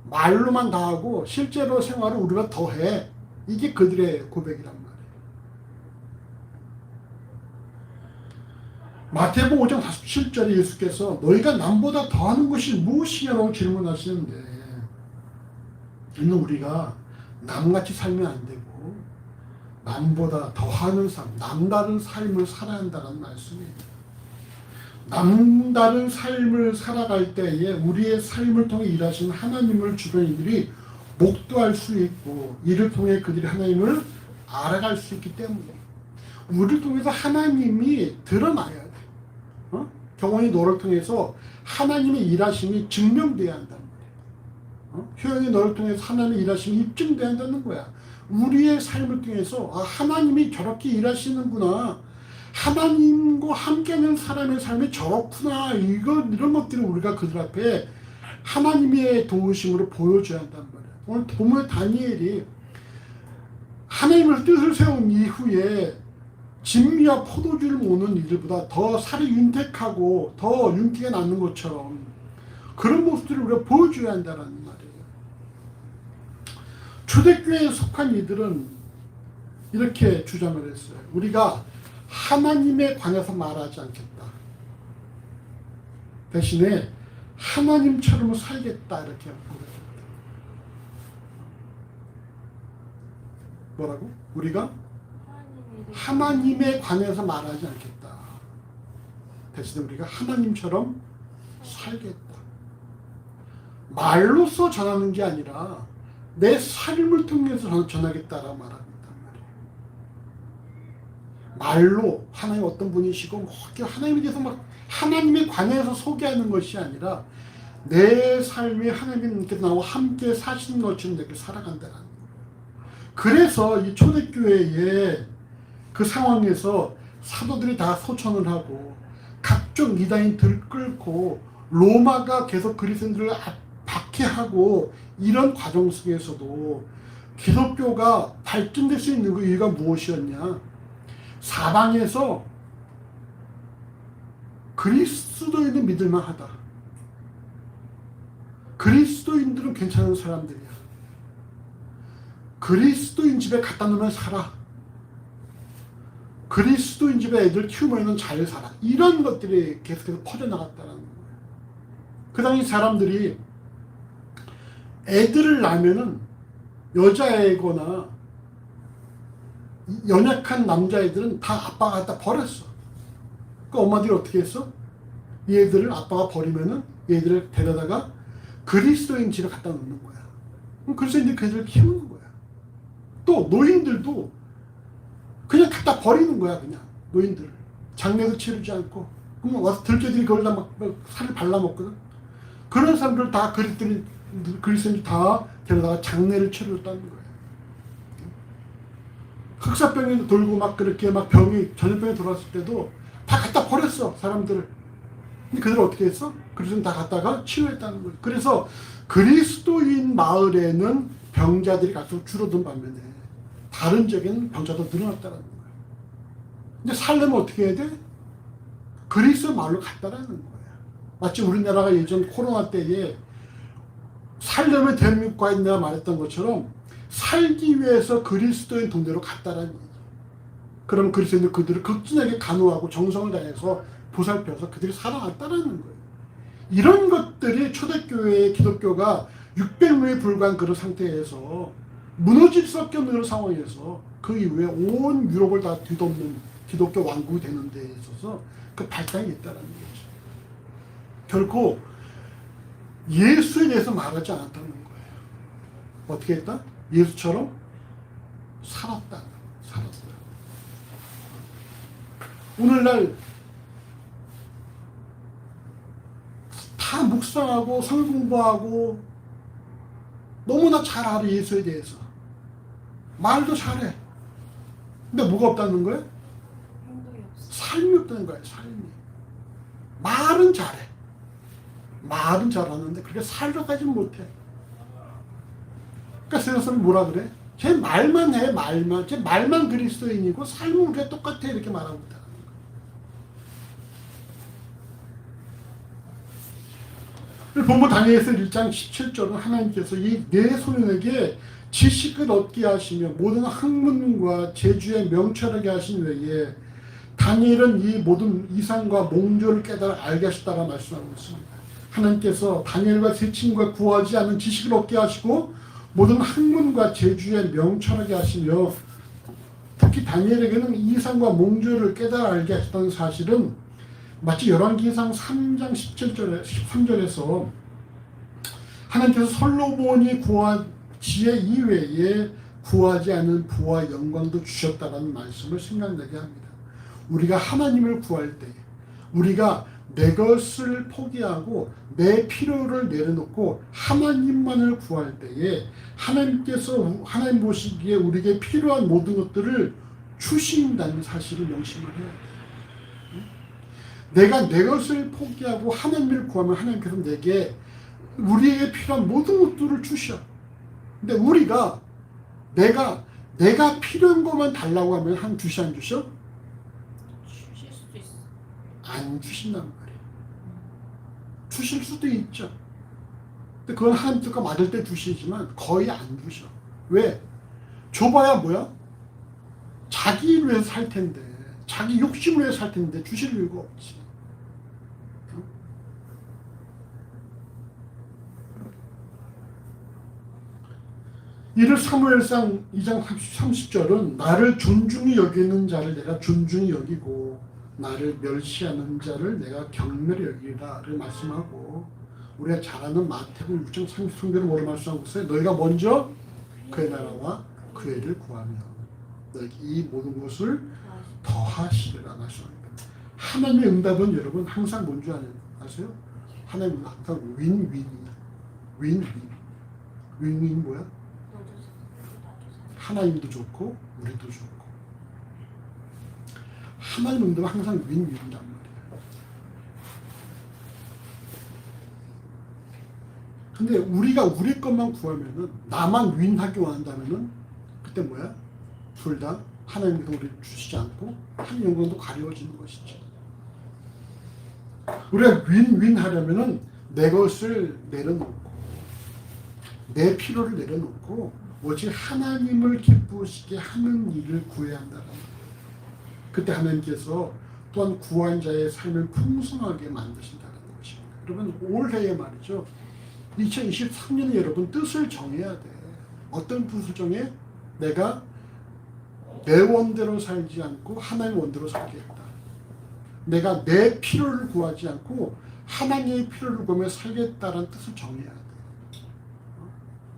말로만 다 하고 실제로 생활을 우리가 더해. 이게 그들의 고백이란 말이에요. 마태복음 5장 47절에 예수께서 너희가 남보다 더하는 것이 무엇이냐고 질문하시는데, 이는 우리가 남같이 살면 안 되고 남보다 더하는 삶, 남다른 삶을 살아야 한다는 말씀이에요. 남다른 삶을 살아갈 때에 우리의 삶을 통해 일하시는 하나님을 주변인들이 목도할 수 있고, 이를 통해 그들이 하나님을 알아갈 수 있기 때문에 우리를 통해서 하나님이 드러나야 돼. 경원이 너를 통해서 하나님의 일하심이 증명돼야 한다는 거야. 효영이 너를 통해서 하나님의 일하심이 입증돼야 한다는 거야. 우리의 삶을 통해서 하나님이 저렇게 일하시는구나, 하나님과 함께하는 사람의 삶이 저렇구나, 이런 것들을 우리가 그들 앞에 하나님의 도우심으로 보여줘야 한단 말이야. 오늘 보면 다니엘이 하나님의 뜻을 세운 이후에 진미와 포도주를 모는 이들보다 더 살이 윤택하고 더 윤기가 나는 것처럼 그런 모습들을 우리가 보여줘야 한다는 말이에요. 초대교회에 속한 이들은 이렇게 주장을 했어요. 우리가 하나님에 관해서 말하지 않겠다. 대신에 하나님처럼 살겠다, 이렇게 고백합니다. 뭐라고? 우리가 하나님에 관해서 말하지 않겠다. 대신에 우리가 하나님처럼 살겠다. 말로써 전하는 게 아니라 내 삶을 통해서 전하겠다라고 말합니다. 말로 하나님 어떤 분이시고 하나님에 대해서 막 하나님에 관해서 소개하는 것이 아니라 내 삶이 하나님께서 나와 함께 사시는 것처럼 이렇게 살아간다는 거예요. 그래서 이 초대교회의 그 상황에서 사도들이 다 소천을 하고 각종 이단이 들끓고 로마가 계속 그리스도인들을 박해하고 이런 과정 속에서도 기독교가 발전될 수 있는 그 이유가 무엇이었냐? 사방에서 그리스도인을 믿을만 하다. 그리스도인들은 괜찮은 사람들이야. 그리스도인 집에 갖다 놓으면 살아. 그리스도인 집에 애들 키우면 잘 살아. 이런 것들이 계속해서 퍼져나갔다는 거예요. 그 당시 사람들이 애들을 낳으면은 여자애거나 연약한 남자애들은 다 아빠가 갖다 버렸어. 그 엄마들이 어떻게 했어? 얘들을 아빠가 버리면은 얘들을 데려다가 그리스도인 집에 갖다 놓는 거야. 그래서 이제 그 애들을 키우는 거야. 또 노인들도 그냥 갖다 버리는 거야. 그냥 노인들을 장례도 치르지 않고, 그럼 와서 들깨들이 거기다 막 살을 발라먹거든. 그런 사람들 다 그리스도인 다 데려다가 장례를 치르었다는 거예요. 흑사병이 돌고 막 그렇게 막 전염병이 돌아왔을 때도 다 갖다 버렸어, 사람들을. 근데 그들은 어떻게 했어? 그리스도인 다 갖다가 치료했다는 거예요. 그래서 그리스도인 마을에는 병자들이 갈수록 줄어든 반면에 다른 지역에는 병자도 늘어났다는 거예요. 근데 살려면 어떻게 해야 돼? 그리스도 마을로 갔다라는 거예요. 마치 우리나라가 예전 코로나 때에 살려면 대한민국과 내가 말했던 것처럼 살기 위해서 그리스도인 동네로 갔다라는 얘기죠. 그럼 그리스도인들 그들을 극진하게 간호하고 정성을 다해서 보살펴서 그들이 살아났다라는 거예요. 이런 것들이 초대교회의 기독교가 600년에 불과한 그런 상태에서 무너질 수밖에 없는 그런 상황에서 그 이후에 온 유럽을 다 뒤덮는 기독교 왕국이 되는 데 있어서 그 발상이 있다는 거죠. 결코 예수에 대해서 말하지 않았다는 거예요. 어떻게 했다? 예수처럼 살았다. 오늘날 다 묵상하고 성경 공부하고 너무나 잘 알아, 예수에 대해서. 말도 잘해. 근데 뭐가 없다는 거예요? 삶이 없다는 거예요. 삶이. 말은 잘해. 말은 잘하는데 그렇게 살려가지는 못해. 그러니까 세상 사람이 뭐라 그래? 제 말만 해, 말만. 제 말만 그리스도인이고 삶은 우리가 똑같아 이렇게 말하고 있다. 본문 다니엘서 1장 17절은 하나님께서 이 내 소년에게 지식을 얻게 하시며 모든 학문과 재주에 명철하게 하신 외에 다니엘은 이 모든 이상과 몽조를 깨달아 알게 하셨다고 말씀하고 있습니다. 하나님께서 다니엘과 세 친구가 구하지 않은 지식을 얻게 하시고 모든 학문과 재주에 명철하게 하시며 특히 다니엘에게는 이상과 몽조를 깨달아 알게 하셨다는 사실은 마치 열왕기상 3장 13절에서 하나님께서 솔로몬이 구한 지혜 이외에 구하지 않은 부와 영광도 주셨다는 말씀을 생각나게 합니다. 우리가 하나님을 구할 때 우리가 내 것을 포기하고 내 필요를 내려놓고 하나님만을 구할 때에 하나님께서 하나님 보시기에 우리에게 필요한 모든 것들을 주신다는 사실을 명심을 해야 돼요. 내가 내 것을 포기하고 하나님을 구하면 하나님께서 내게 우리에게 필요한 모든 것들을 주셔. 근데 우리가 내가 필요한 것만 달라고 하면 한 주시 안 주셔? 주실 수도 있어. 안 주신단 말이에요. 주실 수도 있죠. 근데 그건 하나님 뜻과 맞을 때 주시지만 거의 안 주셔. 왜? 줘봐야 뭐야? 자기 일 위해서 살 텐데, 자기 욕심을 위해서 살 텐데 주실 이유가 없지. 이를 사무엘상 2장 30절은 나를 존중히 여기는 자를 내가 존중히 여기고 나를 멸시하는 자를 내가 경멸히 여기라를 말씀하고 우리가 잘 아는 마태복음 6장 33절은 뭐를 말씀하고 있어요? 너희가 먼저 그의 나라와 그의 일을 구하며 너희에게 이 모든 것을 더하시리라 말씀합니다. 하나님의 응답은 여러분 항상 뭔지 아세요? 하나님은 항상 윈윈이야. 윈윈. 윈윈이 뭐야? 하나님도 좋고 우리도 좋고 하나님 응답은 항상 윈윈이란 말이에요. 근데 우리가 우리 것만 구하면은 나만 윈하기 원한다면은 그때 뭐야? 둘 다 하나님께서 우리 주시지 않고 한 영광도 가려워지는 것이죠. 우리가 윈윈 하려면은 내 것을 내려놓고 내 필요를 내려놓고 오직 하나님을 기쁘시게 하는 일을 구해야 한다는 거예요. 그때 하나님께서 또한 구한 자의 삶을 풍성하게 만드신다는 것입니다. 여러분 올해에 말이죠. 2023년에 여러분 뜻을 정해야 돼. 어떤 뜻을 정해? 내가 내 원대로 살지 않고 하나님의 원대로 살겠다. 내가 내 필요를 구하지 않고 하나님의 필요를 구하며 살겠다는 뜻을 정해야 돼.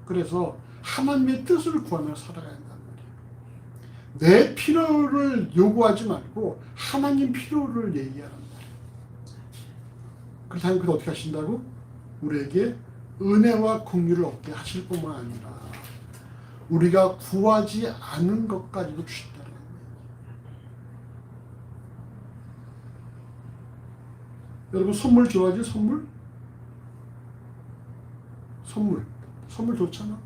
그래서 하나님의 뜻을 구하며 살아야 한단 말이에요. 내 필요를 요구하지 말고 하나님 필요를 얘기하란 말이에요. 그래서 하나님께서 어떻게 하신다고? 우리에게 은혜와 긍휼을 얻게 하실 뿐만 아니라 우리가 구하지 않은 것까지도 주신다는 거예요. 여러분 선물 좋아하지? 선물 좋잖아.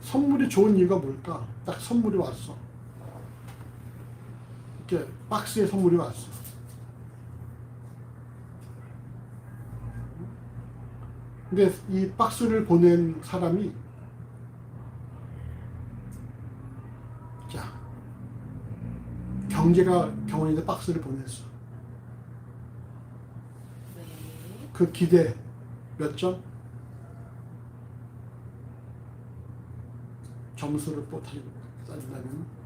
선물이 좋은 이유가 뭘까? 딱 선물이 왔어. 이렇게 박스에 선물이 왔어. 근데 이 박스를 보낸 사람이 자 경제가 경원인데 박스를 보냈어. 네. 그 기대 몇 점? 점수를 또 따진다면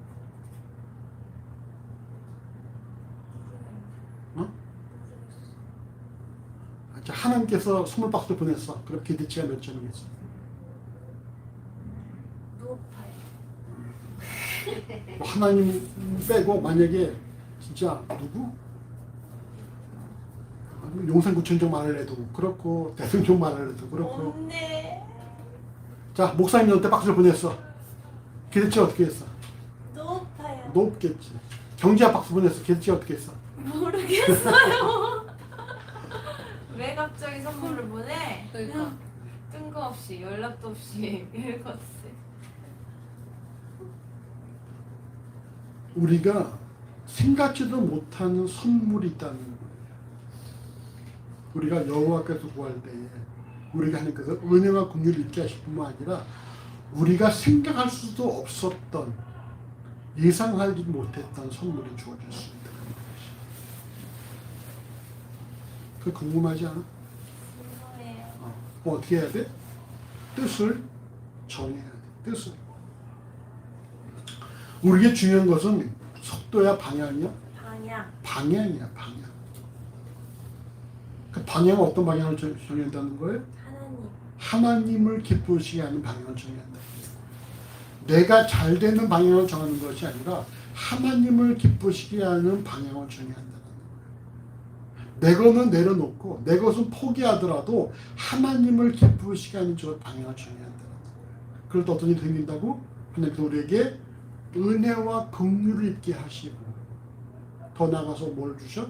자, 하나님께서 선물 박스를 보냈어. 그럼 기대치가 몇 점이겠어? 높아요. 하나님 빼고 만약에 진짜 누구? 용산구청장 말을 해도 그렇고 대통령 말을 해도 그렇고 없네. 자 목사님한테 박스를 보냈어. 기대치가 어떻게 했어? 높아요. 높겠지. 경제학 박스 보냈어. 기대치가 어떻게 했어? 모르겠어요. 왜 갑자기 선물을 보내? 그러니까. 뜬금없이 연락도 없이 읽었어요. 우리가 생각지도 못하는 선물이 있다는 거예요. 우리가 여호와께서 구할 때에 우리가 하나님께서 은혜와 긍휼을 있게 하실 뿐만 아니라 우리가 생각할 수도 없었던 예상하지 못했던 선물이 주어질 수 있다는 것이. 그 궁금하지 않아? 궁금해요. 뭐 어떻게 해야 돼? 뜻을 정해야 돼. 뜻을. 우리에게 중요한 것은 속도야 방향이야? 방향. 방향이야 방향. 그 방향은 어떤 방향을 정한다는 거예요? 하나님. 하나님을 기쁘시게 하는 방향을 정한다. 내가 잘 되는 방향을 정하는 것이 아니라 하나님을 기쁘시게 하는 방향을 정해야 한다는 거예요. 내 것은 내려놓고 내 것은 포기하더라도 하나님을 기쁘시게 하는 저 방향을 정해야 한다는 거예요. 그럴 때 어떤 일이 생긴다고? 하나님께서 우리에게 은혜와 긍휼을 있게 하시고 더 나아가서 뭘 주셔?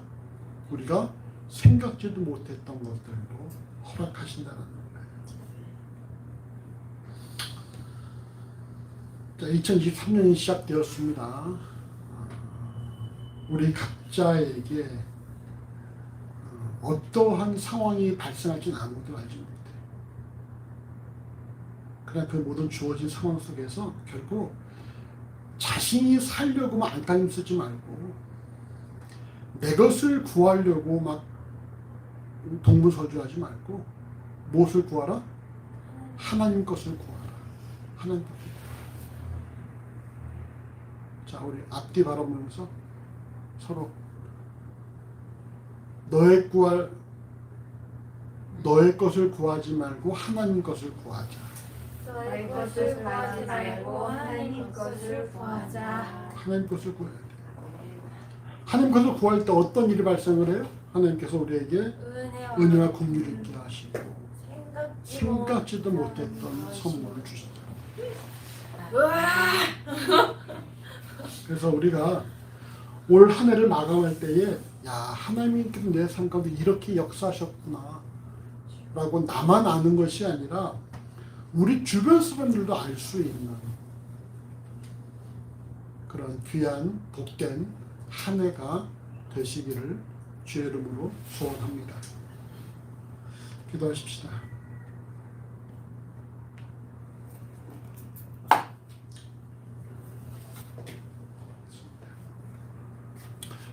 우리가 생각지도 못했던 것들도 허락하신다는 거예요. 자, 2023년이 시작되었습니다. 우리 각자에게 어떠한 상황이 발생할지는 아무도 알지 못해. 그러나 그 모든 주어진 상황 속에서 결국 자신이 살려고만 안간힘 쓰지 말고 내 것을 구하려고 막 동문서주하지 말고 무엇을 구하라? 하나님 것을 구하라. 하나님 것을. 자, 우리 앞뒤 바라보면서 서로 너의 것을 구하지 말고 하나님 것을 구하자. 너의 것을 구하지 말고 하나님 것을 구하자. 하나님 것을 구해야 돼. 하나님 것을 구할 때 어떤 일이 발생을 해요? 하나님께서 우리에게 은혜와 긍휼을 있게 하시고 생각지도 못했던 선물을 주셨다. 그래서 우리가 올 한 해를 마감할 때에 야, 하나님께서 내 삶 가운데 이렇게 역사하셨구나 라고 나만 아는 것이 아니라 우리 주변 사람들도 알 수 있는 그런 귀한 복된 한 해가 되시기를 주의 이름으로 소원합니다. 기도하십시다.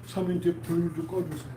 사모님 뒤에 불을 꺼주세요.